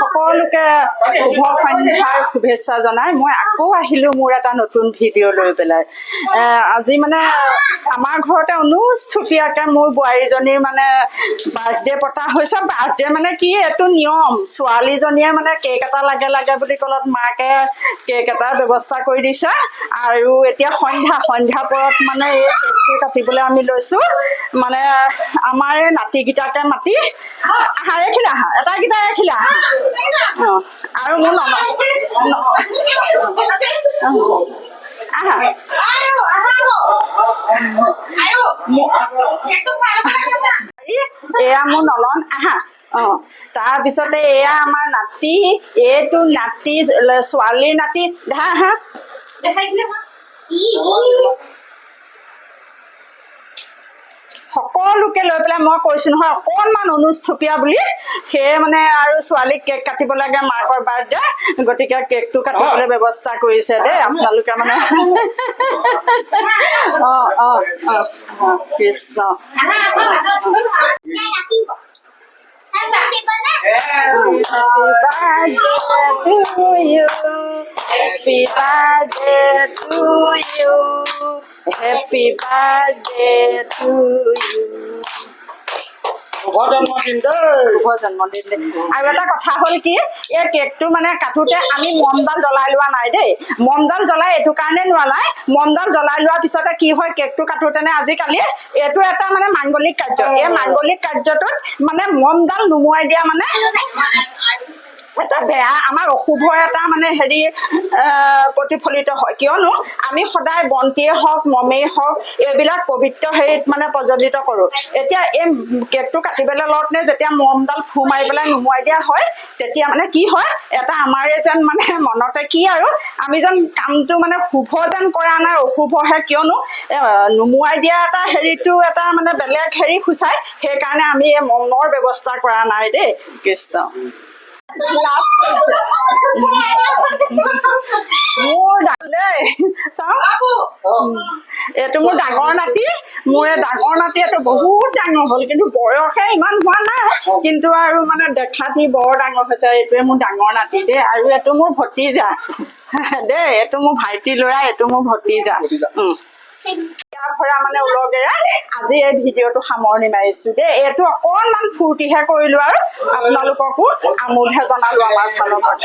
সকলোকে শুভ সন্ধ্যাৰ শুভেচ্ছা জনাই মই আকৌ আহিলোঁ মোৰ এটা নতুন ভিডিঅ' লৈ পেলাই। আজি মানে আমাৰ ঘৰতে অনুষ্ঠুপীয়াকৈ মোৰ বোৱাৰীজনীৰ মানে বাৰ্থডে পতা হৈছে। বাৰ্থডে মানে কি এইটো নিয়ম, ছোৱালীজনীয়ে মানে কেক এটা লাগে বুলি ক'লত মাকে কেক এটাৰ ব্যৱস্থা কৰি দিছে। আৰু এতিয়া সন্ধ্যা পৰত মানে এই কেকটো কাটিবলৈ আমি লৈছোঁ। মানে আমাৰ এই নাতিকেইটাকে মাতি আহা এইখিলা আহা এটাইকেইটা এইখিলা অঁ আৰু মোৰ এয়া মোৰ নলন আহা। অঁ তাৰপিছতে এয়া আমাৰ নাতি, এইটো নাতি ছোৱালীৰ নাতি ধা আহা। সকলোকে লৈ পেলাই মই কৈছোঁ নহয় অকণমান অনুষ্ঠুপীয়া বুলি, সেয়ে মানে আৰু ছোৱালীক কেক কাটিব লাগে মাকৰ বাৰ্থডে, গতিকে কেকটো কাটিবলৈ ব্যৱস্থা কৰিছে দেই আপোনালোকে মানে। অঁ অঁ অঁ অঁ Krishna. Happy birthday to you. Happy birthday to you. Happy birthday to you. শুভ জন্মদিন দেই। আৰু এটা কথা হ'ল কি, এই কেকটো মানে কাটোতে আমি মমডাল জ্বলাই লোৱা নাই দেই। মমডাল জ্বলাই এইটো কাৰণে লোৱা, মমডাল জ্বলাই লোৱাৰ পিছতে কি হয় কেকটো কাটোতেনে আজিকালি এইটো এটা মানে মাংগলিক কাৰ্য। এই মাংগলিক কাৰ্যটোত মানে মমডাল নুমুৱাই দিয়া মানে এটা বেয়া, আমাৰ অশুভৰ এটা মানে হেৰি প্ৰতিফলিত হয়। কিয়নো আমি সদায় বন্তিয়ে হওক মমেই হওক এইবিলাক পবিত্ৰ হেৰিত মানে প্ৰজ্বলিত কৰোঁ। এতিয়া এই কেকটো কাটিবলৈ লওঁতে যেতিয়া মমডাল ফু মাৰি পেলাই নুমুৱাই দিয়া হয়, তেতিয়া মানে কি হয় এটা আমাৰে যেন মানে মনতে কি আৰু আমি যেন কামটো মানে শুভ যেন কৰা নাই অশুভহে। কিয়নো নুমুৱাই দিয়া এটা হেৰিটো এটা মানে বেলেগ হেৰি সূচায়, সেইকাৰণে আমি এই মমৰ ব্যৱস্থা কৰা নাই দেই। কৃষ্ণ। মোৰ দেই এইটো মোৰ ডাঙৰ নাতি, মোৰ এই ডাঙৰ নাতি এইটো বহুত ডাঙৰ হ'ল, কিন্তু বয়সে ইমান হোৱা নাই, কিন্তু আৰু মানে দেখাত সি বৰ ডাঙৰ হৈছে। এইটোৱে মোৰ ডাঙৰ নাতি দেই, আৰু এইটো মোৰ ভতিজা দেই, এইটো মোৰ ভাইটি ল'ৰা, এইটো মোৰ ভতিজা। ভৰা মানে উলগেৰে আজি এই ভিডিঅ'টো সামৰণি মাৰিছোঁ দেই। এইটো অকণমান ফূৰ্তিহে কৰিলোঁ আৰু আপোনালোককো আমোদহে জনালোঁ আমাৰ ফালৰ পৰা।